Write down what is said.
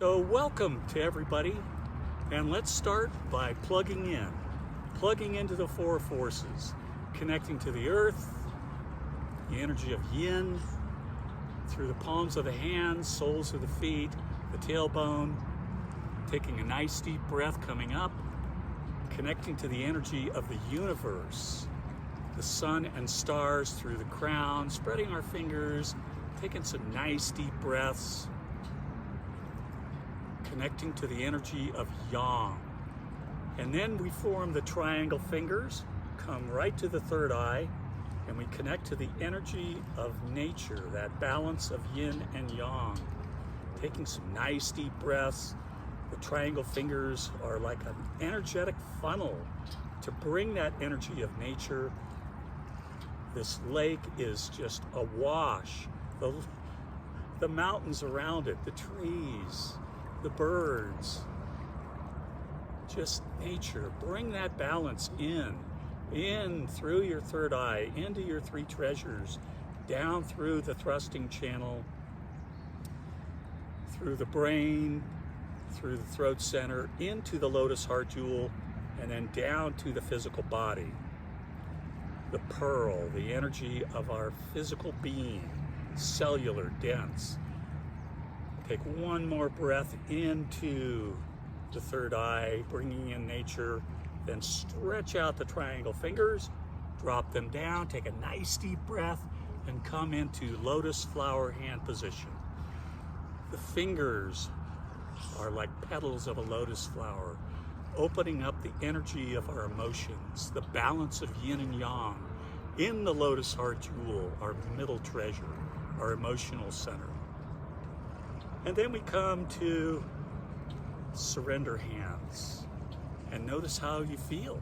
So welcome to everybody, and let's start by plugging into the four forces, connecting to the earth, the energy of yin, through the palms of the hands, soles of the feet, the tailbone, taking a nice deep breath coming up, connecting to the energy of the universe, the sun and stars through the crown, spreading our fingers, taking some nice deep breaths, connecting to the energy of yang. And then we form the triangle fingers, come right to the third eye, and we connect to the energy of nature, that balance of yin and yang. Taking some nice deep breaths. The triangle fingers are like an energetic funnel to bring that energy of nature. This lake is just awash. The mountains around it, the trees, the birds, just nature. Bring that balance in through your third eye, into your three treasures, down through the thrusting channel, through the brain, through the throat center, into the lotus heart jewel, and then down to the physical body. The pearl, the energy of our physical being, cellular, dense. Take one more breath into the third eye, bringing in nature, then stretch out the triangle fingers, drop them down, take a nice deep breath, and come into lotus flower hand position. The fingers are like petals of a lotus flower, opening up the energy of our emotions, the balance of yin and yang in the lotus heart jewel, our middle treasure, our emotional center. And then we come to surrender hands and notice how you feel.